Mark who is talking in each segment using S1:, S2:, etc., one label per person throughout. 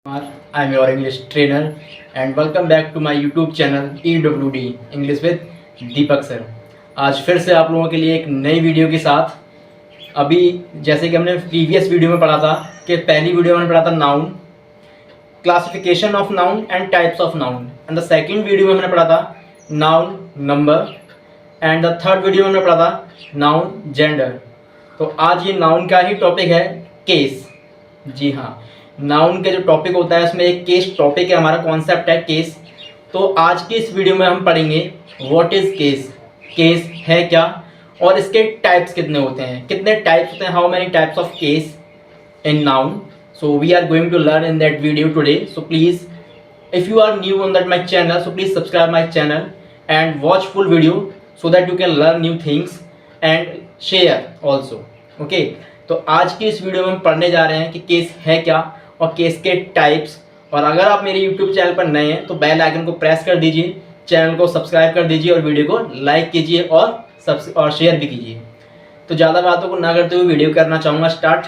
S1: I am your English trainer and welcome back to my YouTube channel EWD English with Deepak sir. आज फिर से आप लोगों के लिए एक नई वीडियो के साथ। अभी जैसे कि हमने प्रीवियस वीडियो में पढ़ा था कि पहली वीडियो में पढ़ा था noun, classification of noun and types of noun, and the second video में हमने पढ़ा था noun number, and the third video में हमने पढ़ा था नाउन जेंडर। तो आज ये नाउन का ही टॉपिक है केस। जी हाँ, नाउन के जो टॉपिक होता है उसमें एक केस टॉपिक है, हमारा कॉन्सेप्ट है केस। तो आज की इस वीडियो में हम पढ़ेंगे व्हाट इज केस, केस है क्या और इसके टाइप्स कितने होते हैं, कितने टाइप्स होते हैं, how many types of case in noun. So we are going to learn in that video today. So please if you are new on that my channel, so please subscribe my channel and watch full video so that you can learn new things and share also. Okay, तो आज की इस video में हम पढ़ने जा रहे हैं कि केस है क्या और केस के टाइप्स। और अगर आप मेरे YouTube चैनल पर नए हैं तो बेल आइकन को प्रेस कर दीजिए, चैनल को सब्सक्राइब कर दीजिए और वीडियो को लाइक कीजिए और शेयर भी कीजिए। तो ज़्यादा बातों को ना करते हुए वीडियो करना चाहूँगा स्टार्ट।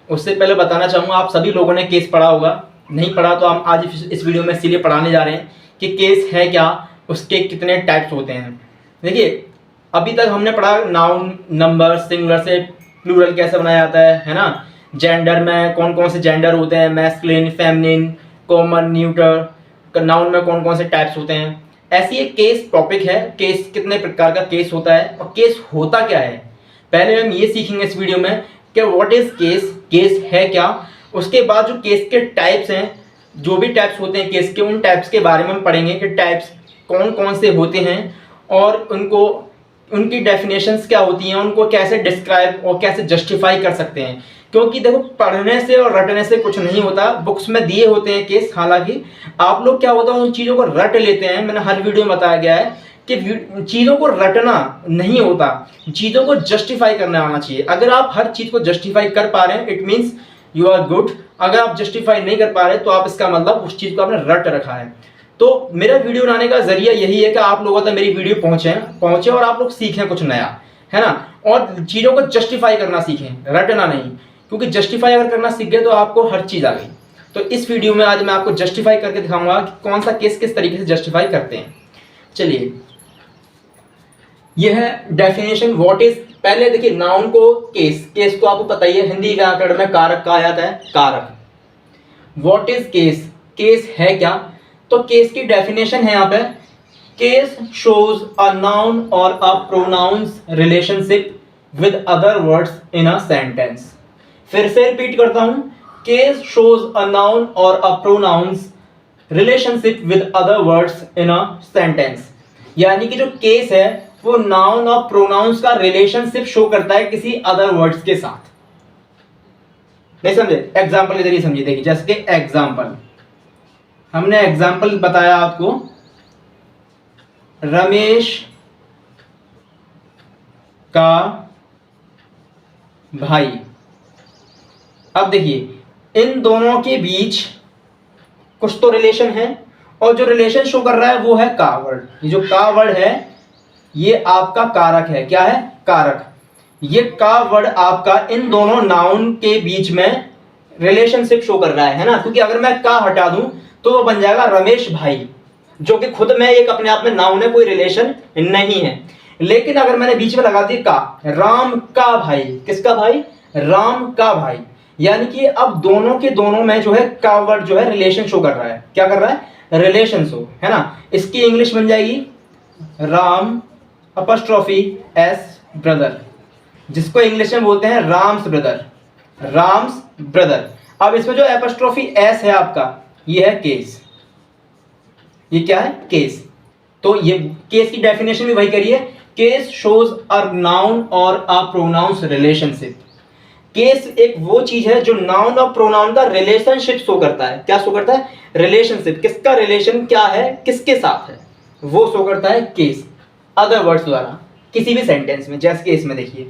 S1: उससे पहले बताना चाहूँगा, आप सभी लोगों ने केस पढ़ा होगा, नहीं पढ़ा तो हम आज इस वीडियो में इसीलिए पढ़ाने जा रहे हैं कि केस है क्या, उसके कितने टाइप्स होते हैं। देखिए, अभी तक हमने पढ़ा नाउन, नंबर, सिंगुलर से प्लूरल कैसे बनाया जाता है ना, जेंडर में कौन कौन से जेंडर होते हैं, masculine, feminine, common, neuter, noun में कौन कौन से टाइप्स होते हैं। ऐसी एक केस टॉपिक है, केस कितने प्रकार का केस होता है और केस होता क्या है। पहले हम ये सीखेंगे इस वीडियो में कि व्हाट इज केस, केस है क्या। उसके बाद जो केस के टाइप्स हैं, जो भी टाइप्स होते हैं केस के, उन टाइप्स के बारे में हम पढ़ेंगे कि टाइप्स कौन कौन से होते हैं और उनकी डेफिनेशंस क्या होती हैं, उनको कैसे डिस्क्राइब और कैसे जस्टिफाई कर सकते हैं। क्योंकि देखो, पढ़ने से और रटने से कुछ नहीं होता। बुक्स में दिए होते हैं केस, हालांकि आप लोग क्या होता है उन चीज़ों को रट लेते हैं। मैंने हर वीडियो में बताया गया है कि चीज़ों को रटना नहीं होता, चीज़ों को जस्टिफाई करना आना चाहिए। अगर आप हर चीज़ को जस्टिफाई कर पा रहे हैं it means you are good. अगर आप जस्टिफाई नहीं कर पा रहे तो आप इसका मतलब उस चीज़ को आपने रट रखा है। तो मेरा वीडियो बनाने का जरिया यही है कि आप लोगों तक मेरी वीडियो पहुंचे और आप लोग सीखें कुछ नया, है ना, और चीज़ों को जस्टिफाई करना सीखें, रटना नहीं। क्योंकि जस्टिफाई अगर करना सीख गए तो आपको हर चीज़ आ गई। तो इस वीडियो में आज मैं आपको जस्टिफाई करके दिखाऊंगा कि कौन सा केस किस तरीके से जस्टिफाई करते हैं। चलिए, यह है डेफिनेशन व्हाट इज। पहले देखिए, नाउन को केस को आपको पता ही है, हिंदी व्याकरण में कारक कहा जाता है, कारक। व्हाट इज केस, केस है क्या। तो केस की डेफिनेशन है यहाँ पे, केस शोज अ नाउन और a pronouns relationship with other words in a sentence. फिर से रिपीट करता हूं, केस शोज अ नाउन और a pronouns relationship with other words in a sentence. यानी कि जो केस है वो नाउन और प्रोनाउंस का रिलेशनशिप शो करता है किसी अदर वर्ड्स के साथ। नहीं समझे? एग्जांपल के जरिए समझिए। देखिए, जैसे कि एग्जांपल, हमने एग्जांपल बताया आपको, रमेश का भाई। अब देखिए, इन दोनों के बीच कुछ तो रिलेशन है और जो रिलेशन शो कर रहा है वो है का वर्ड। ये जो का वर्ड है ये आपका कारक है। क्या है? कारक। ये का वर्ड आपका इन दोनों नाउन के बीच में रिलेशनशिप शो कर रहा है ना। क्योंकि अगर मैं का हटा दूं तो वो बन जाएगा रमेश भाई, जो कि खुद में एक अपने आप में नाउन है, कोई रिलेशन नहीं है। लेकिन अगर मैंने बीच में लगा दी का, राम का भाई। किसका भाई? राम का भाई। यानी कि अब दोनों के दोनों में जो है का वर्ड जो है रिलेशन शो कर रहा है। क्या कर रहा है? रिलेशन शो, है ना। इसकी इंग्लिश बन जाएगी राम अपॉस्ट्रोफी एस ब्रदर, जिसको इंग्लिश में बोलते हैं राम्स ब्रदर, राम्स ब्रदर। अब इसमें जो अपॉस्ट्रोफी एस है आपका, ये है केस। ये क्या है? केस। तो ये केस की डेफिनेशन भी वही करिए, केस शोज अ नाउन और अ प्रोनाउंस रिलेशनशिप। केस एक वो चीज है जो नाउन और प्रोनाउन का रिलेशनशिप शो करता है। क्या शो करता है? रिलेशनशिप। किसका रिलेशन क्या है, किसके साथ है, वो शो करता है केस अदर वर्ड्स द्वारा किसी भी सेंटेंस में। जैसे कि इसमें देखिए,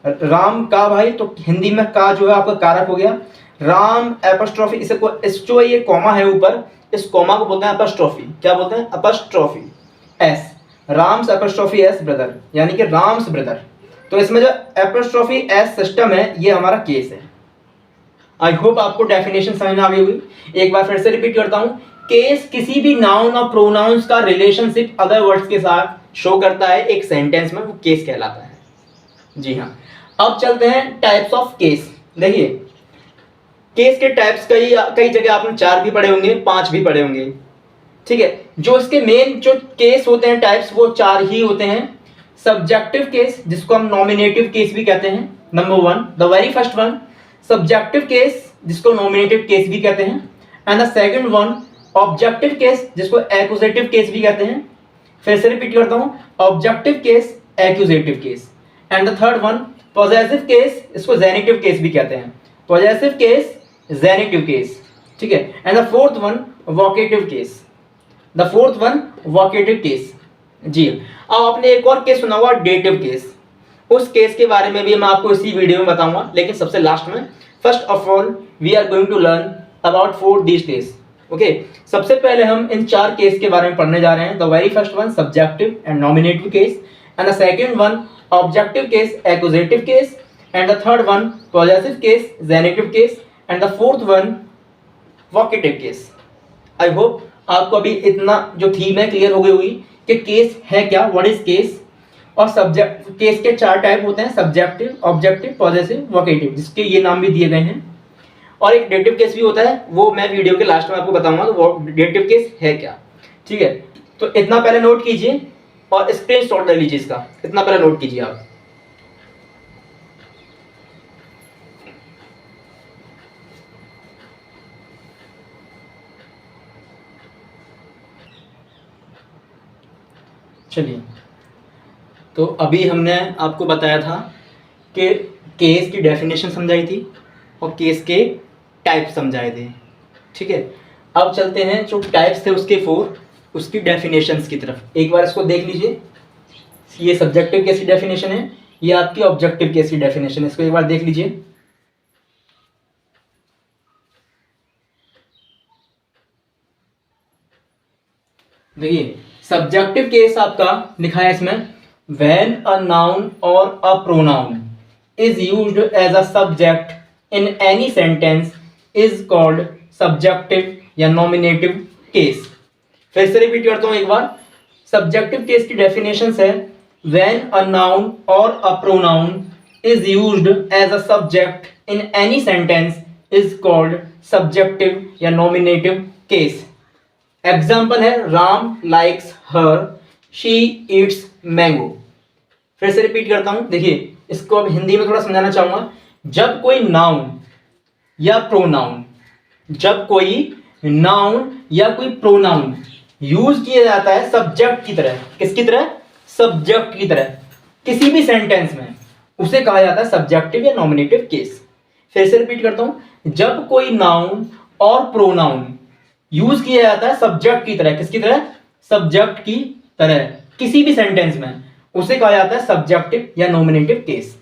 S1: राम का भाई, तो हिंदी में का जो है आपका कारक हो गया। राम एपोस्ट्रोफी, इस जो ये कॉमा है ऊपर, इस कॉमा को बोलते हैं एपोस्ट्रोफी। क्या बोलते हैं? Apostrophe S, Ram's apostrophe S brother, यानी कि राम्स ब्रदर। तो इसमें जो एपोस्ट्रोफी एस सिस्टम है ये हमारा केस है। आई होप आपको डेफिनेशन समझ में आ गई हुई। एक बार फिर से रिपीट करता हूं, केस किसी भी नाउन और प्रोनाउंस का रिलेशनशिप अदर वर्ड्स के साथ शो करता है एक सेंटेंस में, वो केस कहलाता है। जी हाँ, अब चलते हैं टाइप्स ऑफ केस। देखिए केस के टाइप्स कई जगह आपने 4 भी पढ़े होंगे, 5 भी पढ़े होंगे, ठीक है। जो इसके मेन जो केस होते हैं टाइप्स, वो 4 ही होते हैं। सब्जेक्टिव केस, जिसको हम नॉमिनेटिव केस भी कहते हैं, number 1, the very first one subjective case, जिसको नॉमिनेटिव केस भी कहते हैं, and the second one objective case, जिसको एक्यूजेटिव केस भी कहते हैं। फिर से रिपीट करता हूं, objective case, accusative case, and the third one possessive case, इसको जेनिटिव केस भी कहते हैं, पॉजेसिव केस, जेनिटिव केस, ठीक है। And the fourth one vocative case, the fourth one vocative case. जी, अब आपने एक और केस सुना हुआ डेटिव केस, उस केस के बारे में भी मैं आपको इसी वीडियो में बताऊंगा, लेकिन सबसे लास्ट में। First of all we are going to learn about 4 these case. Okay, सबसे पहले हम इन 4 केस के बारे में पढ़ने जा रहे हैं। The very first one subjective and nominative case, and the second one objective case, accusative case, and the third one possessive case, genitive case, and the fourth one vocative case. I hope आपको अभी इतना जो theme है clear हो गई होगी कि case है क्या, व्हाट इज केस, और सब्जेक्ट केस के 4 टाइप होते हैं, सब्जेक्टिव, ऑब्जेक्टिव, पॉजेसिव, वोकेटिव, जिसके ये नाम भी दिए गए हैं। और एक डेटिव केस भी होता है, वो मैं वीडियो के लास्ट में आपको बताऊंगा तो वो डेटिव केस है क्या, ठीक है। तो इतना पहले नोट कीजिए और स्क्रीनशॉट ले लीजिए इसका, इतना पहले नोट कीजिए आप। चलिए, तो अभी हमने आपको बताया था कि केस की डेफिनेशन समझाई थी और केस के टाइप समझाए थे, ठीक है। अब चलते हैं जो टाइप्स थे उसके 4, उसकी डेफिनेशंस की तरफ। एक बार इसको देख लीजिए, ये सब्जेक्टिव केस की डेफिनेशन है, ये आपकी ऑब्जेक्टिव केस की डेफिनेशन है, इसको एक बार देख लीजिए। देखिए सब्जेक्टिव केस आपका लिखा है इसमें, व्हेन अ नाउन और a pronoun is used as a subject in any sentence is called subjective या नॉमिनेटिव केस। फिर से रिपीट करता हूं एक बार, सब्जेक्टिव केस की डेफिनेशन है, व्हेन अ नाउन और a pronoun is used as a subject in any sentence is called subjective या नॉमिनेटिव केस। एग्जाम्पल है, Ram likes her, she eats mango. फिर से रिपीट करता हूं, देखिए इसको अब हिंदी में थोड़ा समझाना चाहूंगा। जब कोई नाउन या प्रोनाउन, जब कोई नाउन या कोई प्रोनाउन यूज किया जाता है सब्जेक्ट की तरह, किसकी तरह, सब्जेक्ट की तरह, किसी भी सेंटेंस में, उसे कहा जाता है सब्जेक्टिव या नॉमिनेटिव केस। फिर से रिपीट करता हूं, जब कोई नाउन और प्रोनाउन यूज किया जाता है सब्जेक्ट की तरह, किसकी तरह, सब्जेक्ट की तरह, किसी भी सेंटेंस में, उसे कहा जाता है सब्जेक्टिव या नॉमिनेटिव केस।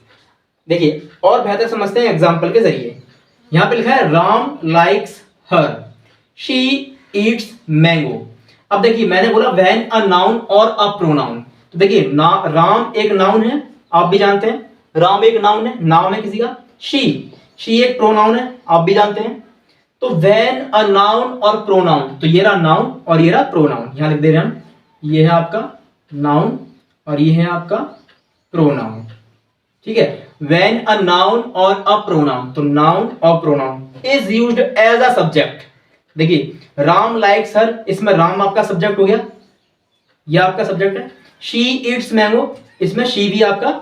S1: देखिए और बेहतर समझते हैं एग्जांपल के जरिए। यहां पे लिखा है Ram likes her, she eats mango. अब देखिए मैंने बोला व्हेन अ नाउन और अ प्रोनाउन, तो देखिए राम एक नाउन है, आप भी जानते हैं, राम एक नाउन है, नाम है किसी का। शी एक प्रोनाउन है, आप भी जानते हैं। तो व्हेन अ नाउन और प्रोनाउन, तो ये रहा नाउन और ये रहा प्रोनाउन, यहां लिख दे रहे हैं हम, ये है आपका नाउन और ये है आपका प्रोनाउन, ठीक है। व्हेन अ नाउन और अ प्रोनाउन, तो नाउन और pronoun is used as a subject. देखिए राम लाइक्स हर, इसमें राम आपका सब्जेक्ट हो गया, ये आपका सब्जेक्ट है। शी ईट्स मैंगो, इसमें शी भी आपका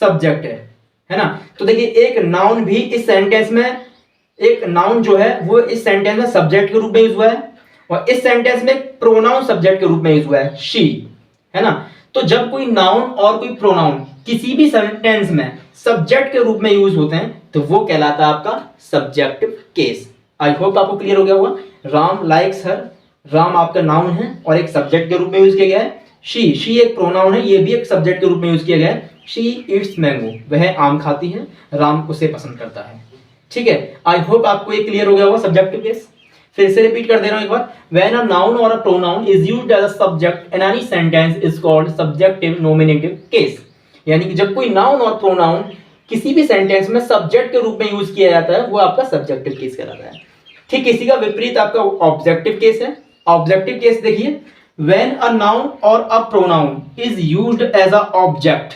S1: सब्जेक्ट है ना। तो देखिए एक नाउन भी इस सेंटेंस में, एक नाउन जो है वो इस सेंटेंस में सब्जेक्ट के रूप में यूज हुआ है, और इस सेंटेंस में प्रोनाउन सब्जेक्ट के रूप में यूज हुआ है, शी, है ना। तो जब कोई नाउन और कोई प्रोनाउन किसी भी सेंटेंस में सब्जेक्ट के रूप में यूज होते हैं तो वो कहलाता है आपका सब्जेक्टिव केस। आई होप आपको क्लियर हो गया होगा। राम लाइक्स हर, राम आपका नाउन है और एक सब्जेक्ट के रूप में यूज किया गया है। शी एक प्रोनाउन है, ये भी एक सब्जेक्ट के रूप में यूज किया गया है। शी ईट्स मैंगो, वह आम खाती है, राम उसे पसंद करता है, ठीक है। आई होप आपको ये क्लियर हो गया होगा सब्जेक्टिव केस। फिर से रिपीट कर दे रहा हूं एक बार, व्हेन अ नाउन और a pronoun is used as a subject in any sentence is called subjective nominative case. यानी कि जब कोई नाउन और प्रोनाउन किसी भी सेंटेंस में सब्जेक्ट के रूप में यूज किया जाता है वो आपका सब्जेक्टिव केस कहलाता है। ठीक इसी का विपरीत आपका ऑब्जेक्टिव केस है। ऑब्जेक्टिव केस देखिए, व्हेन अ नाउन और a pronoun is used as a object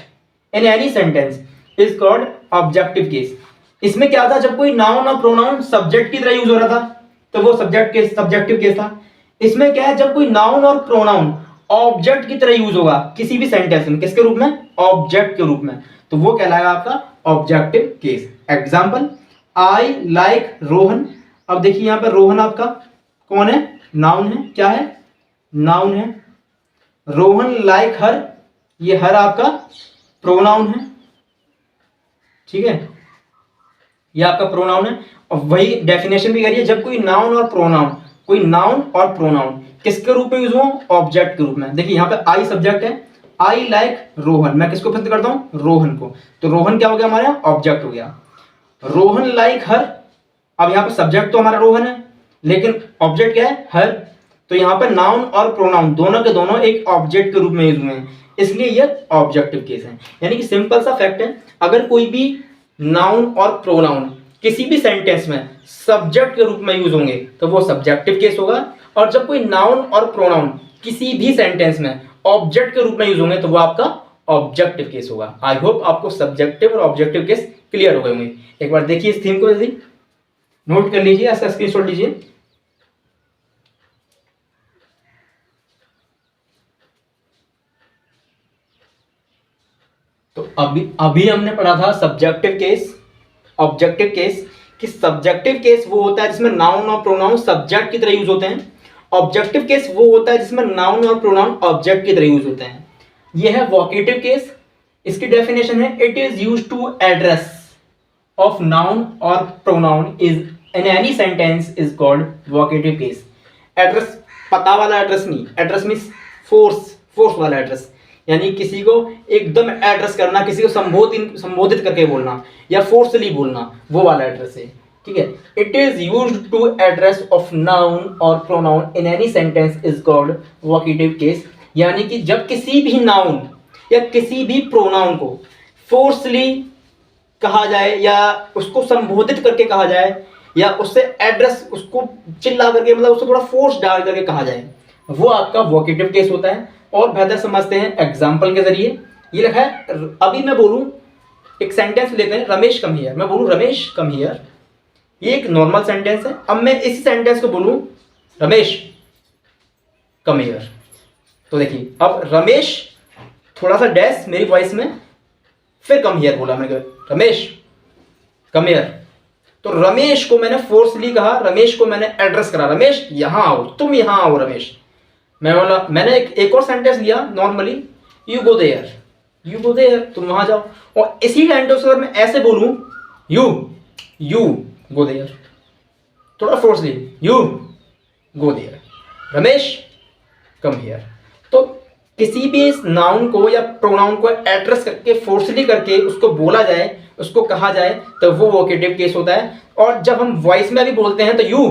S1: in any sentence is called objective case. इसमें क्या था, जब कोई नाउन और प्रोनाउन सब्जेक्ट की तरह यूज हो रहा था तो वो सब्जेक्टिव केस था। इसमें क्या है, जब कोई नाउन और प्रोनाउन ऑब्जेक्ट की तरह यूज होगा किसी भी सेंटेंस में, किसके रूप में, ऑब्जेक्ट के रूप में, तो वो कहलाएगा आपका objective case. Example, I like Rohan. अब देखिए यहां पर रोहन आपका कौन है, नाउन है, क्या है, नाउन है। रोहन लाइक हर, ये हर आपका प्रोनाउन है, ठीक है, ये आपका प्रोनाउन है। और वही डेफिनेशन भी करिए, जब कोई नाउन और प्रोनाउन किसके रूप में यूज हो, ऑब्जेक्ट के रूप में। देखिए यहाँ पे आई सब्जेक्ट है, आई लाइक रोहन, मैं किसको पसंद करता हूं, रोहन को, तो रोहन क्या हो गया हमारे ऑब्जेक्ट हो गया। रोहन लाइक हर, अब यहाँ पे सब्जेक्ट तो हमारा रोहन है लेकिन ऑब्जेक्ट क्या है, हर, तो यहाँ पे नाउन और प्रोनाउन दोनों के दोनों एक ऑब्जेक्ट के रूप में यूज हुए हैं, इसलिए ये ऑब्जेक्टिव केस है। यानी कि सिंपल सा फैक्ट है, अगर कोई भी नाउन और प्रोनाउन किसी भी सेंटेंस में सब्जेक्ट के रूप में यूज होंगे तो वो सब्जेक्टिव केस होगा, और जब कोई नाउन और प्रोनाउन किसी भी सेंटेंस में ऑब्जेक्ट के रूप में यूज होंगे तो वो आपका ऑब्जेक्टिव केस होगा। आई होप आपको सब्जेक्टिव और ऑब्जेक्टिव केस क्लियर हो गए होंगे। एक बार देखिए इस थीम को, यदि नोट कर लीजिए, ऐसा स्क्रीनशॉट लीजिए। तो अभी हमने पढ़ा था सब्जेक्टिव केस, ऑब्जेक्टिव केस, कि सब्जेक्टिव केस वो होता है जिसमें नाउन और प्रोनाउन सब्जेक्ट की तरह यूज होते हैं, ऑब्जेक्टिव केस वो होता है जिसमें नाउन और प्रोनाउन ऑब्जेक्ट की तरह यूज होते हैं। यह है वोकेटिव केस। इसकी डेफिनेशन है, it is used to address of noun और pronoun is in any sentence is called vocative case. Address पता वाला एड्रेस नहीं, एड्रेस मींस फोर्स वाला एड्रेस, यानी किसी को एकदम एड्रेस करना, किसी को संबोधित करके बोलना या फोर्सली बोलना, वो वाला एड्रेस है, ठीक है। It is used to address of noun और pronoun in any sentence is called vocative case. यानी कि जब किसी भी नाउन या किसी भी प्रोनाउन को फोर्सली कहा जाए या उसको संबोधित करके कहा जाए या उससे एड्रेस, उसको चिल्ला करके, मतलब उसको थोड़ा फोर्स डाल करके कहा जाए, वो आपका वोकेटिव केस होता है। और बेहतर समझते हैं एग्जाम्पल के जरिए। ये लिखा है, अभी मैं बोलूं, एक सेंटेंस लेते हैं, रमेश कम हियर, मैं बोलूं रमेश कम हियर, ये एक नॉर्मल सेंटेंस है। अब मैं इसी सेंटेंस को बोलूं रमेश कम हियर, तो देखिए अब रमेश थोड़ा सा डैश मेरी वॉइस में, फिर कम हियर बोला मैंने, रमेश कम हियर, तो रमेश को मैंने फोर्सली कहा, रमेश को मैंने एड्रेस करा, रमेश यहां आओ, तुम यहां आओ रमेश। मैं बोला, मैंने एक और सेंटेंस लिया नॉर्मली, यू गो देयर, तुम वहां जाओ। और इसी सेंटेंस अगर मैं ऐसे बोलूं, यू गो देयर, थोड़ा forcely, you go there, Ramesh come here, तो किसी भी नाउन को या प्रोनाउन को एड्रेस करके फोर्सली करके उसको बोला जाए, उसको कहा जाए, तो वो वोकेटिव केस होता है। और जब हम वॉइस में भी बोलते हैं तो यू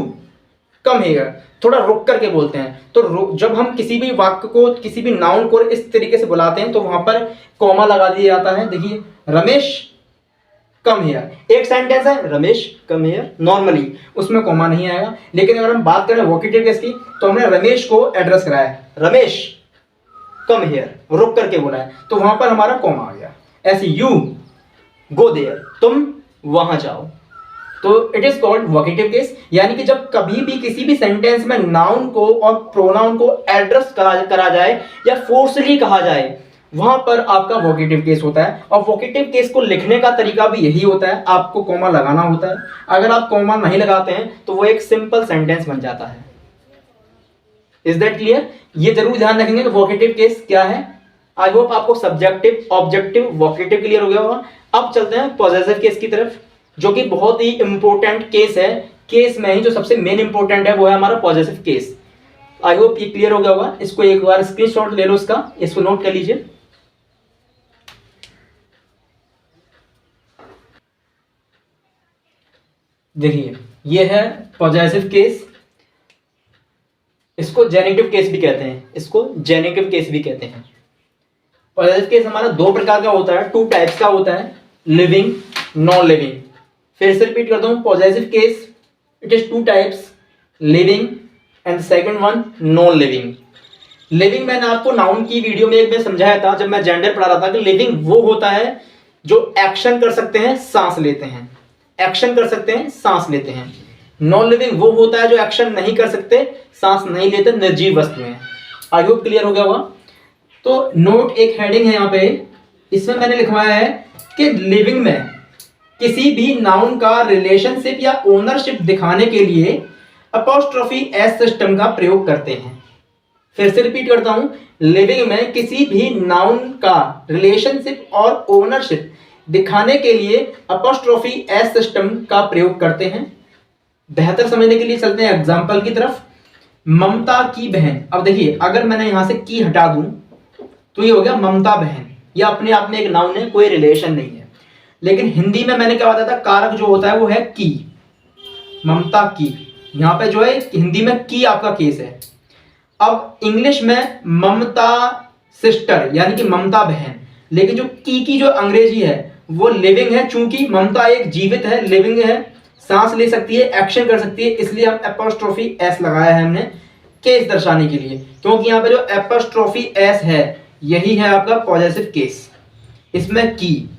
S1: कम हियर, थोड़ा रुक करके बोलते हैं, तो जब हम किसी भी वाक्य को, किसी भी नाउन को इस तरीके से बुलाते हैं तो वहां पर कॉमा लगा दिया जाता है। देखिए रमेश कम हियर, एक सेंटेंस है रमेश कम हियर, नॉर्मली उसमें कॉमा नहीं आएगा। लेकिन अगर हम बात करें वोकेटिव केस की, तो हमने रमेश को एड्रेस कराया है, रमेश कम हियर, रुक करके बोला है, तो वहां पर हमारा कॉमा आ गया। ऐसे यू गो देयर, तुम वहां जाओ, तो it is called vocative case. यानी कि जब कभी भी किसी भी सेंटेंस में नाउन को और प्रोनाउन को एड्रेस करा जाए या फोर्सली कहा जाए, वहां पर आपका वोकेटिव केस होता है। और वोकेटिव केस को लिखने का तरीका भी यही होता है, आपको कॉमा लगाना होता है। अगर आप कॉमा नहीं लगाते हैं तो वो एक सिंपल सेंटेंस बन जाता है। Is that clear? ये जरूर ध्यान रखेंगे कि वोकेटिव केस क्या है। आई होप आपको सब्जेक्टिव, ऑब्जेक्टिव, वोकेटिव क्लियर हो गया होगा। अब चलते हैं पॉजेसिव केस की तरफ, जो कि बहुत ही इंपॉर्टेंट केस है। केस में ही जो सबसे मेन इंपॉर्टेंट है वो है हमारा पॉजेसिव केस। आई होप ये क्लियर हो गया होगा। इसको एक बार स्क्रीनशॉट ले लो इसका, इसको नोट कर लीजिए। देखिए ये है पॉजेसिव केस, इसको जेनेटिव केस भी कहते हैं, इसको जेनेटिव केस भी कहते हैं। पॉजेसिव केस हमारा दो प्रकार का होता है, टू टाइप्स का होता है, लिविंग नॉन लिविंग। फिर से रिपीट करता हूं, possessive case it is two types, living and second one non living. Living मैंने आपको नाउन की वीडियो में एक बार समझाया था जब मैं जेंडर पढ़ा रहा था कि लिविंग वो होता है जो एक्शन कर सकते हैं, सांस लेते हैं, एक्शन कर सकते हैं, सांस लेते हैं। नॉन लिविंग वो होता है जो एक्शन नहीं कर सकते, सांस नहीं लेते, निर्जीव वस्तुएं। आई होप क्लियर हो गया होगा। तो नोट एक हेडिंग है यहाँ पे, इसमें मैंने लिखवाया है कि लिविंग में किसी भी नाउन का रिलेशनशिप या ओनरशिप दिखाने के लिए अपॉस्ट्रोफी एस सिस्टम का प्रयोग करते हैं। फिर से रिपीट करता हूं, लिविंग में किसी भी नाउन का रिलेशनशिप और ओनरशिप दिखाने के लिए अपॉस्ट्रोफी एस सिस्टम का प्रयोग करते हैं। बेहतर समझने के लिए चलते हैं एग्जांपल की तरफ। ममता की बहन, अब देखिए अगर मैंने यहां से की हटा दूं तो ये हो गया ममता बहन, यह अपने आप में एक नाउन है, कोई रिलेशन नहीं है। लेकिन हिंदी में मैंने क्या बताया था, कारक जो होता है वो है की, ममता की। यहां पे जो है हिंदी में की आपका केस है। अब इंग्लिश में ममता सिस्टर यानी कि ममता बहन, लेकिन जो की जो अंग्रेजी है वो लिविंग है। चूंकि ममता एक जीवित है, लिविंग है, सांस ले सकती है, एक्शन कर सकती है, इसलिए हम एपोस्ट्रोफी एस लगाया है हमने केस दर्शाने के लिए। क्योंकि यहाँ पे जो एपोस्ट्रोफी एस है यही है आपका पॉजेसिव केस, इसमें की।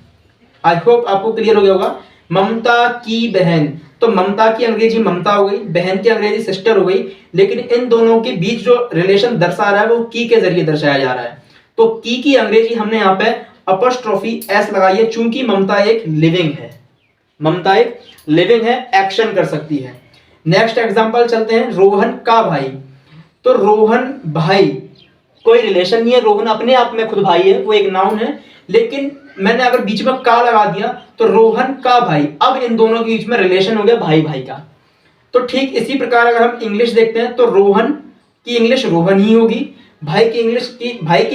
S1: आई होप आपको क्लियर हो गया होगा। ममता की बहन, तो ममता की अंग्रेजी ममता हो गई, बहन की अंग्रेजी सिस्टर हो गई, लेकिन इन दोनों के बीच जो रिलेशन दर्शा रहा है वो की के जरिए दर्शाया जा रहा है। तो की अंग्रेजी हमने यहाँ पे अपॉस्ट्रोफी एस लगाई है, चूंकि ममता एक लिविंग है, ममता एक लिविंग है, एक्शन कर सकती है। नेक्स्ट एग्जांपल चलते हैं, रोहन का भाई। तो रोहन भाई कोई रिलेशन नहीं है, रोहन अपने आप में खुद भाई है, वो एक नाउन है, लेकिन मैंने अगर बीच में का लगा दिया तो रोहन का भाई, अब इन दोनों के बीच में रिलेशन हो गया भाई भाई का। तो ठीक इसी प्रकार अगर हम इंग्लिश देखते हैं तो रोहन की इंग्लिश रोहन ही होगी, भाई की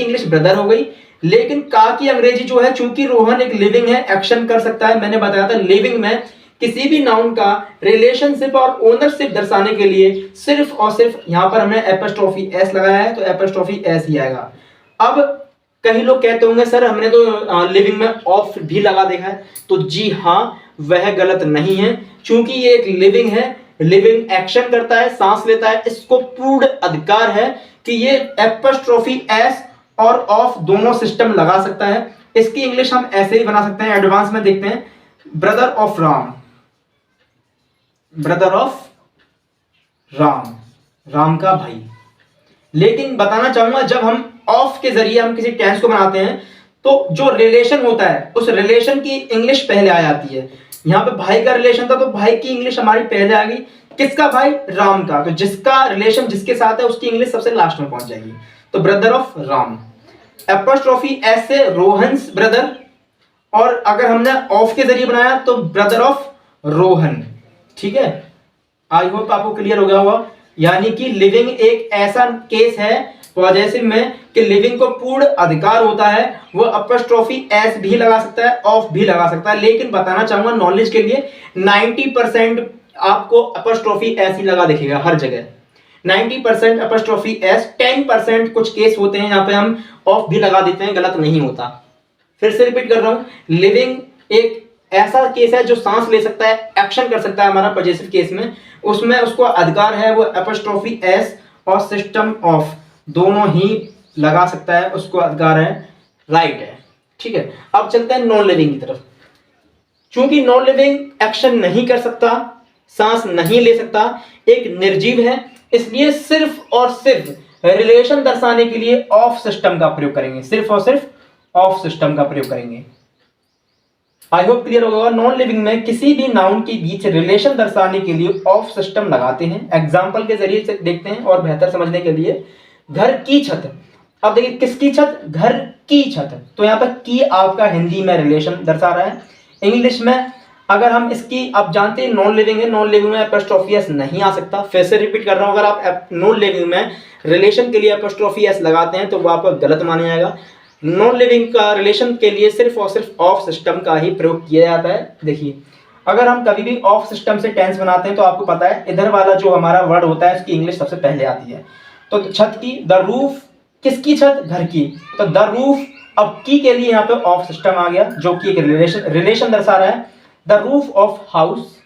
S1: इंग्लिश ब्रदर हो गई। लेकिन का की अंग्रेजी जो है, चूंकि रोहन एक लिविंग है, एक्शन कर सकता है, मैंने बताया था लिविंग में किसी भी नाउन का रिलेशनशिप और ओनरशिप दर्शाने के लिए सिर्फ और सिर्फ यहां पर हमने एपोस्ट्रोफी एस लगाया है, तो एपोस्ट्रोफी एस ही आएगा। अब कई लोग कहते होंगे सर हमने तो लिविंग में ऑफ भी लगा देखा है, तो जी हाँ, वह गलत नहीं है। चूंकि ये एक लिविंग है, लिविंग एक्शन करता है, सांस लेता है, इसको पूर्ण अधिकार है कि ये एपोस्ट्रोफी एस और ऑफ दोनों सिस्टम लगा सकता है। इसकी इंग्लिश हम ऐसे ही बना सकते हैं, एडवांस में देखते हैं, brother of Ram, brother of Ram, Ram का भाई। लेकिन बताना चाहूंगा जब हम ऑफ के जरिए हम किसी टेंस को बनाते हैं तो जो रिलेशन होता है उस रिलेशन की इंग्लिश पहले आ जाती है। यहाँ पे भाई का रिलेशन था तो भाई की इंग्लिश हमारी पहले आ गई, किसका भाई, राम का, तो जिसका रिलेशन जिसके साथ है उसकी इंग्लिश सबसे लास्ट में पहुंच जाएगी, तो brother of Ram. Apostrophe S से रोहन्स ब्रदर, और अगर हमने ऑफ के जरिए बनाया तो ब्रदर ऑफ रोहन। ठीक है, आई होप आपको क्लियर हो गया होगा। यानी कि लिविंग एक ऐसा केस है पॉजेसिव में कि लिविंग को पूर्ण अधिकार होता है, वो अपॉस्ट्रोफी एस भी लगा सकता है, ऑफ भी लगा सकता है। लेकिन बताना चाहूंगा नॉलेज के लिए 90% आपको अपॉस्ट्रोफी एस ही लगा दिखेगा हर जगह, 90% अपॉस्ट्रोफी एस, 10% कुछ केस होते हैं यहाँ पे हम ऑफ भी लगा देते हैं, गलत नहीं होता। फिर से रिपीट कर रहा हूं, लिविंग एक ऐसा केस है जो सांस ले सकता है, एक्शन कर सकता है हमारा पॉजेसिव केस में, उसमें उसको अधिकार है, वो अपॉस्ट्रोफी एस और सिस्टम ऑफ दोनों ही लगा सकता है, उसको अधिकार है, राइट है। ठीक है, अब चलते हैं नॉन लिविंग की तरफ। चूंकि नॉन लिविंग एक्शन नहीं कर सकता, सांस नहीं ले सकता, एक निर्जीव है, इसलिए सिर्फ और सिर्फ रिलेशन दर्शाने के लिए ऑफ सिस्टम का प्रयोग करेंगे, सिर्फ और सिर्फ ऑफ सिस्टम का प्रयोग करेंगे। आई होप क्लियर होगा। नॉन लिविंग में किसी भी नाउन के बीच रिलेशन दर्शाने के लिए ऑफ सिस्टम लगाते हैं। एग्जांपल के जरिए से देखते हैं और बेहतर समझने के लिए, घर की छत। अब देखिए किसकी छत, घर की छत, तो यहाँ पर की आपका हिंदी में रिलेशन दर्शा रहा है। इंग्लिश में अगर हम इसकी, आप जानते हैं नॉन लिविंग है, नॉन लिविंग में एपोस्ट्रोफी एस नहीं आ सकता। फिर से रिपीट कर रहा हूं, अगर आप नॉन लिविंग में रिलेशन के लिए एपोस्ट्रोफी एस लगाते हैं तो वो आपको गलत माना जाएगा। नॉन लिविंग का रिलेशन के लिए सिर्फ और सिर्फ ऑफ सिस्टम का ही प्रयोग किया जाता है। देखिए अगर हम कभी भी ऑफ सिस्टम से टेंस बनाते हैं तो आपको पता है इधर वाला जो हमारा वर्ड होता है उसकी इंग्लिश सबसे पहले आती है। तो छत की, द रूफ, किसकी छत, घर की, तो द रूफ। अब की के लिए यहाँ पे ऑफ सिस्टम आ गया जो कि एक रिलेशन दर्शा रहा है। द रूफ ऑफ हाउस,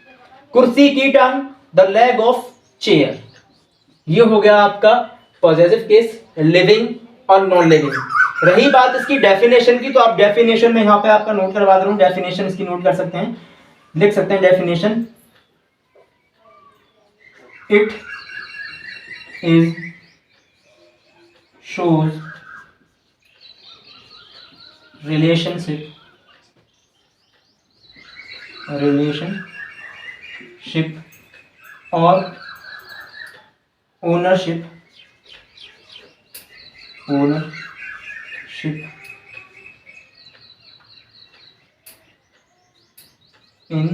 S1: कुर्सी की टांग, द लेग ऑफ चेयर। ये हो गया आपका पॉजेसिव केस, लिविंग और नॉन लिविंग। रही बात इसकी डेफिनेशन की, तो आप डेफिनेशन में यहाँ पे आपका नोट करवा दे रहा हूँ, डेफिनेशन इसकी नोट कर सकते हैं, लिख सकते हैं definition. It is shows relationship or ownership in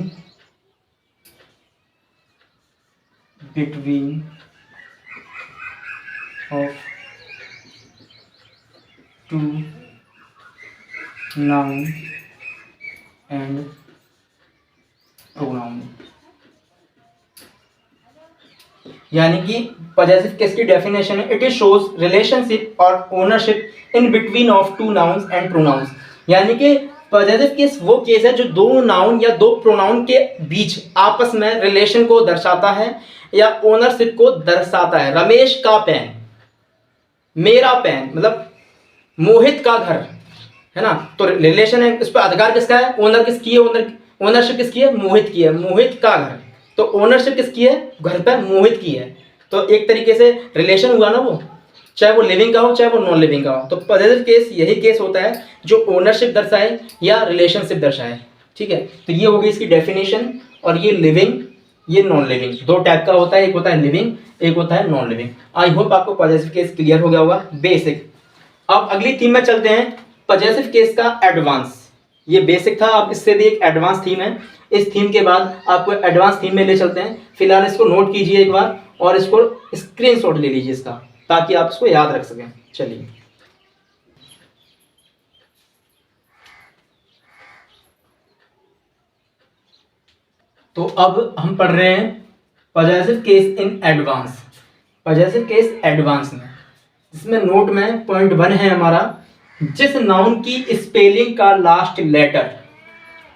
S1: between of two noun and pronoun। यानी कि पॉजेसिव केस की डेफिनेशन है, इट इज शोज रिलेशनशिप और ownership in between of two nouns and pronouns. यानी कि पॉजेसिव केस वो case है जो दो नाउन या दो प्रोनाउन के बीच आपस में रिलेशन को दर्शाता है या ओनरशिप को दर्शाता है। रमेश का पेन, मेरा पेन, मतलब मोहित का घर, है ना, तो रिलेशन है, इस पर अधिकार किसका है, ओनर किसकी है, ओनरशिप किसकी है, मोहित की है, मोहित का घर, तो ओनरशिप किसकी है, घर पे मोहित की है। तो एक तरीके से रिलेशन हुआ ना वो, चाहे वो लिविंग का हो चाहे वो नॉन लिविंग का हो। तो पॉजेसिव केस यही केस होता है जो ओनरशिप दर्शाए या रिलेशनशिप दर्शाए। ठीक है, तो ये हो गई इसकी डेफिनेशन। और ये लिविंग, ये नॉन लिविंग, दो टाइप का होता है, एक होता है लिविंग, एक होता है नॉन लिविंग। आई होप आपको पॉजेसिव केस क्लियर हो गया होगा, बेसिक। अब अगली थीम में चलते हैं, पॉजेसिव केस का एडवांस। ये बेसिक था, अब इससे भी एक एडवांस थीम है। इस थीम के बाद आपको एडवांस थीम में ले चलते हैं। फिलहाल इसको नोट कीजिए एक बार और इसको स्क्रीनशॉट ले लीजिए इसका, ताकि आप इसको याद रख सकें। चलिए, तो अब हम पढ़ रहे हैं possessive case in advance. Possessive case advance में, जिसमें नोट में पॉइंट 1 है हमारा, जिस नाउन की स्पेलिंग का लास्ट लेटर,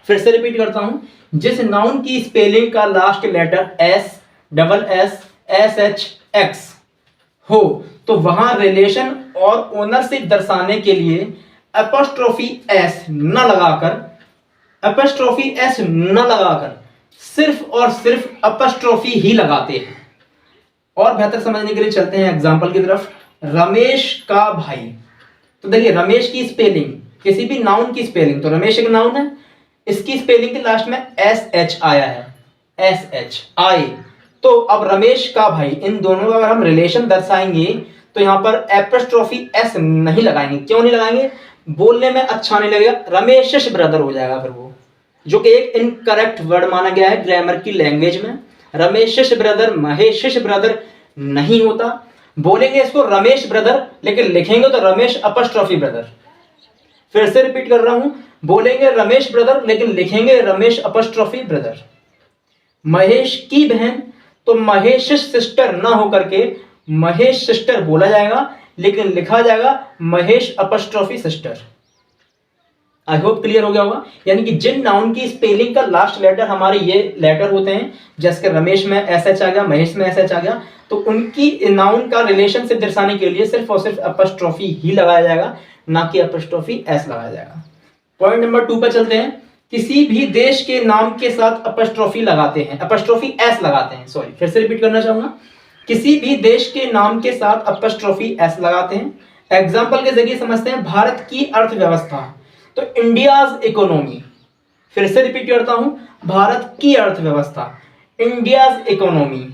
S1: फिर से रिपीट करता हूं, जिस नाउन की स्पेलिंग का last letter S, double S, S H, X हो, तो वहां रिलेशन और ओनरशिप दर्शाने के लिए एपोस्ट्रोफी एस न लगाकर सिर्फ और सिर्फ एपोस्ट्रोफी ही लगाते हैं। और बेहतर समझने के लिए चलते हैं एग्जाम्पल की तरफ। रमेश का भाई, तो देखिए रमेश की स्पेलिंग, किसी भी नाउन की स्पेलिंग, तो रमेश एक नाउन है, इसकी स्पेलिंग के लास्ट में एस एच आया है, एस एच आई, तो अब रमेश का भाई, इन दोनों का अगर हम रिलेशन दर्शाएंगे तो यहां पर एपोस्ट्रोफी एस नहीं लगाएंगे। क्यों नहीं लगाएंगे, बोलने में अच्छा नहीं लगेगा, रमेश ब्रदर हो जाएगा फिर वो, जो कि एक इनकरेक्ट वर्ड माना गया है ग्रामर की लैंग्वेज में। रमेश ब्रदर, महेश ब्रदर नहीं होता। बोलेंगे इसको रमेश ब्रदर, लेकिन लिखेंगे तो रमेश अपस्ट्रॉफी ब्रदर। फिर से रिपीट कर रहा हूं, बोलेंगे रमेश ब्रदर लेकिन लिखेंगे रमेश अपस्ट्रॉफी ब्रदर। महेश की बहन, तो महेश सिस्टर ना होकर के महेश सिस्टर बोला जाएगा, लेकिन लिखा जाएगा Mahesh apostrophe sister. I hope clear हो गया होगा। यानी कि जिन नाउन की स्पेलिंग का लास्ट लेटर हमारे ये लेटर होते हैं, जैसे रमेश में एस एच आ गया, महेश में एस एच आ गया, तो उनकी नाउन का रिलेशनशिप दर्शाने के लिए सिर्फ और सिर्फ अपस्ट्रॉफी ही लगाया जाएगा, ना कि अपस्ट्रॉफी एस लगाया जाएगा। पॉइंट नंबर 2 पर चलते हैं। किसी भी देश के नाम के साथ अपस्ट्रॉफी लगाते हैं, अपस्ट्रॉफी एस लगाते हैं, सॉरी फिर से रिपीट करना चाहूंगा, किसी भी देश के नाम के साथ अपस्ट्रॉफी एस लगाते हैं। एग्जाम्पल के जरिए समझते हैं, भारत की अर्थव्यवस्था, तो इंडियाज इकोनॉमी। फिर से रिपीट करता हूं, भारत की अर्थव्यवस्था, इंडियाज इकोनॉमी।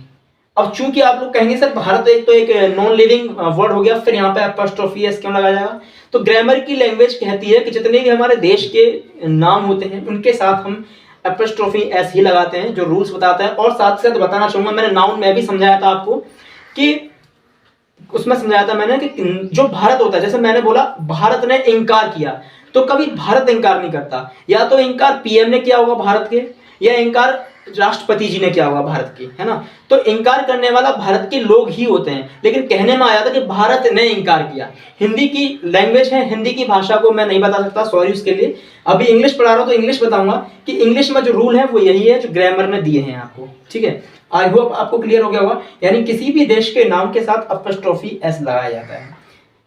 S1: अब चूंकि आप लोग कहेंगे सर भारत एक तो एक नॉन लिविंग वर्ड हो गया, फिर यहाँ पे अपॉस्ट्रोफी एस क्यों लगाया जाएगा, तो ग्रामर की लैंग्वेज कहती है कि जितने भी हमारे देश के नाम होते हैं उनके साथ हम अपॉस्ट्रोफी एस ही लगाते हैं, जो रूल्स बताता है। और साथ साथ बताना चाहूंगा, मैंने नाउन में भी समझाया था आपको कि उसमें समझाया था मैंने कि जो भारत होता है, जैसे मैंने बोला भारत ने इंकार किया, तो कभी भारत इंकार नहीं करता, या तो इंकार पीएम ने किया होगा भारत के, या इंकार राष्ट्रपति जी ने किया होगा भारत के, है ना। तो इनकार करने वाला भारत के लोग ही होते हैं, लेकिन कहने में आया था कि भारत ने इनकार किया। हिंदी की लैंग्वेज है, हिंदी की भाषा को मैं नहीं बता सकता, सॉरी उसके लिए। अभी इंग्लिश पढ़ा रहा हूँ तो इंग्लिश बताऊंगा कि इंग्लिश में जो रूल है वो यही है जो ग्रामर में दिए हैं आपको, ठीक है। आई होप आपको क्लियर हो गया होगा। यानी किसी भी देश के नाम के साथ अपस्ट्रोफी एस लगाया जाता है।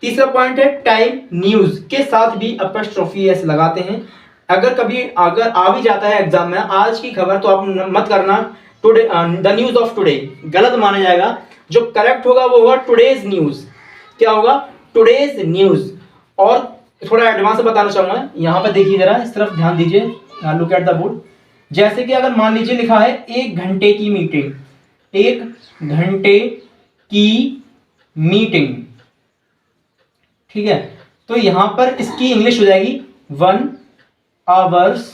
S1: तीसरा पॉइंट है टाइम न्यूज के साथ भी अपस्ट्रोफी एस लगाते हैं। अगर आ भी जाता है एग्जाम में आज की खबर, तो आप मत करना today, the news of today, गलत माना जाएगा। जो करेक्ट होगा वो होगा टुडेज न्यूज। क्या होगा? Today's news. और थोड़ा एडवांस बताना चाहूंगा, यहाँ पर देखिए जरा, इस तरफ ध्यान दीजिए, लुक एट द बोर्ड। जैसे कि अगर मान लीजिए लिखा है 1 घंटे की मीटिंग, 1 घंटे की मीटिंग, ठीक है, तो यहां पर इसकी इंग्लिश हो जाएगी 1 आवर्स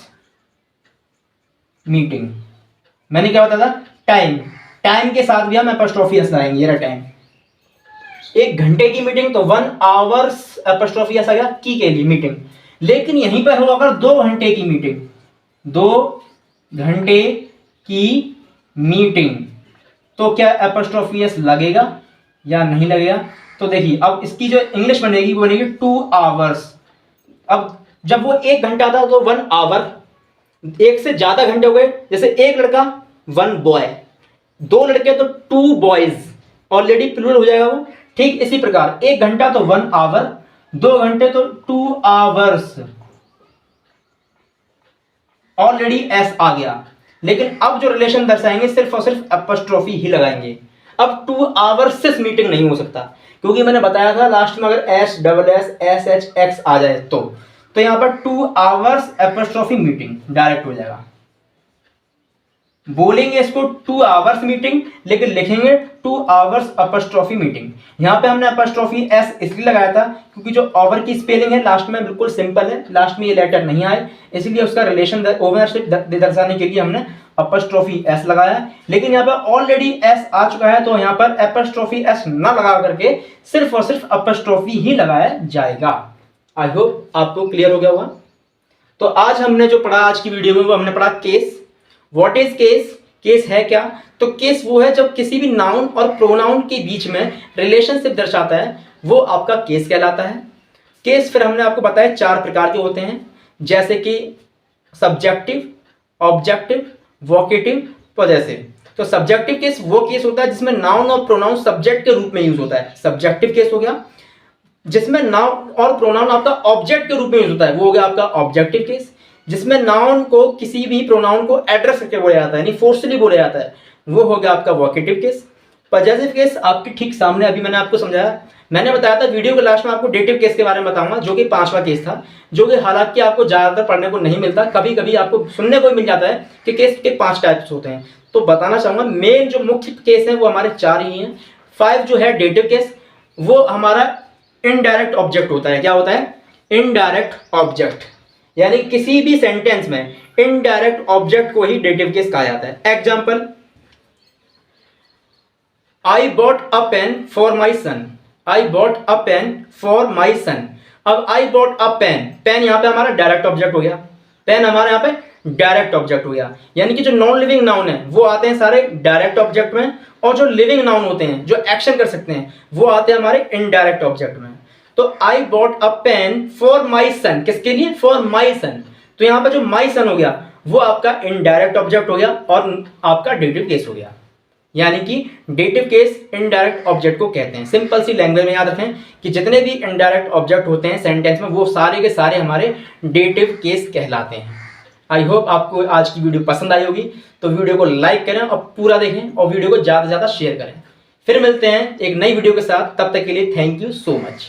S1: मीटिंग। मैंने क्या बताया था? टाइम। टाइम के साथ भी हम एपोस्ट्रोफी एस लगाएंगे। ये रहा टाइम, 1 घंटे की मीटिंग तो 1 आवर्स एपोस्ट्रोफी एस आ गया, की के लिए मीटिंग। लेकिन यहीं पर हो अगर 2 घंटे की मीटिंग, 2 घंटे की मीटिंग, तो क्या एपोस्ट्रोफी एस लगेगा या नहीं लगेगा? तो देखिए अब इसकी जो इंग्लिश बनेगी वो बनेगी 2 आवर्स। अब जब वो 1 घंटा था तो 1 आवर, 1 से ज्यादा घंटे हो गए, जैसे 1 लड़का 1 बॉय, 2 लड़के तो 2 बॉयज, ऑलरेडी प्लूरल हो जाएगा वो। ठीक इसी प्रकार 1 घंटा तो 1 आवर, 2 घंटे तो 2 आवर्स, ऑलरेडी एस आ गया। लेकिन अब जो रिलेशन दर्शाएंगे सिर्फ और सिर्फ अपस्ट्रोफी ही लगाएंगे। अब 2 आवर्स से मीटिंग नहीं हो सकता, क्योंकि मैंने बताया था लास्ट में अगर S double S S H X आ जाए तो यहां पर 2 आवर्स एपोस्ट्रोफी मीटिंग डायरेक्ट हो जाएगा। बोलेंगे इसको 2 आवर्स मीटिंग, लेकिन लिखेंगे 2 आवर्स एपोस्ट्रोफी मीटिंग। यहां पे हमने एपोस्ट्रोफी एस इसलिए लगाया था क्योंकि जो ओवर की स्पेलिंग है लास्ट में बिल्कुल सिंपल है, लास्ट में ये लेटर नहीं आए, इसलिए उसका रिलेशन ओवरशिप दर्शाने के लिए हमने एपोस्ट्रोफी एस लगाया। लेकिन यहाँ पर ऑलरेडी एस आ चुका है, तो यहाँ पर एपोस्ट्रोफी एस ना लगा करके सिर्फ और सिर्फ एपोस्ट्रोफी ही लगाया जाएगा। आई होप आपको क्लियर हो गया होगा। तो आज हमने जो पढ़ा आज की वीडियो में, वो हमने पढ़ा case. What is case? Case है क्या? तो केस वो है जब किसी भी नाउन और प्रोनाउन के बीच में रिलेशनशिप दर्शाता है, वो आपका केस कहलाता है। केस फिर हमने आपको बताया 4 प्रकार के होते हैं, जैसे कि सब्जेक्टिव, ऑब्जेक्टिव, वोकेटिव, पॉजेसिव। तो सब्जेक्टिव केस वो केस होता है जिसमें नाउन और प्रोनाउन सब्जेक्ट के रूप में यूज होता है, सब्जेक्टिव केस हो गया। जिसमें नाउन और प्रोनाउन आपका ऑब्जेक्ट के रूप में यूज होता है, वो हो गया आपका ऑब्जेक्टिव केस। जिसमें नाउन को किसी भी प्रोनाउन को एड्रेस करके बोला जाता है, यानी फोर्सली बोला जाता है, वो हो गया आपका वोकेटिव केस। पॉजेसिव केस आपके ठीक सामने अभी मैंने आपको समझाया। मैंने बताया था वीडियो के लास्ट में आपको डेटिव केस के बारे में बताऊंगा, जो कि 5वां केस था, जो कि हालांकि आपको ज्यादातर पढ़ने को नहीं मिलता, कभी कभी आपको सुनने को मिल जाता है कि केस के 5 टाइप्स होते हैं। तो बताना चाहूंगा मेन जो मुख्य केस है वो हमारे 4 ही हैं। 5 जो है डेटिव केस, वो हमारा इनडायरेक्ट ऑब्जेक्ट होता है। क्या होता है? इनडायरेक्ट ऑब्जेक्ट, यानी किसी भी सेंटेंस में इनडायरेक्ट ऑब्जेक्ट को ही डेटिव केस कहा जाता है। Example, I bought a pen for my son. I bought a pen for my son. अब I bought a pen, pen यहां पे हमारा डायरेक्ट ऑब्जेक्ट हो गया, पेन हमारे यहां पे डायरेक्ट ऑब्जेक्ट हो गया। यानी कि जो नॉन लिविंग नाउन है वो आते हैं सारे डायरेक्ट ऑब्जेक्ट में, और जो लिविंग नाउन होते हैं जो एक्शन कर सकते हैं वो आते हैं हमारे इनडायरेक्ट ऑब्जेक्ट में। तो I bought a pen for my son, किसके लिए? For my son. तो यहां पर जो माई सन हो गया वो आपका इनडायरेक्ट ऑब्जेक्ट हो गया और आपका डेटिव केस हो गया। यानी कि डेटिव केस इनडायरेक्ट ऑब्जेक्ट को कहते हैं। सिंपल सी लैंग्वेज में याद रखें कि जितने भी इनडायरेक्ट ऑब्जेक्ट होते हैं सेंटेंस में, वो सारे के सारे हमारे डेटिव केस कहलाते हैं। आई होप आपको आज की वीडियो पसंद आई होगी, तो वीडियो को लाइक करें और पूरा देखें, और वीडियो को ज़्यादा से ज़्यादा शेयर करें। फिर मिलते हैं एक नई वीडियो के साथ, तब तक के लिए थैंक यू सो मच।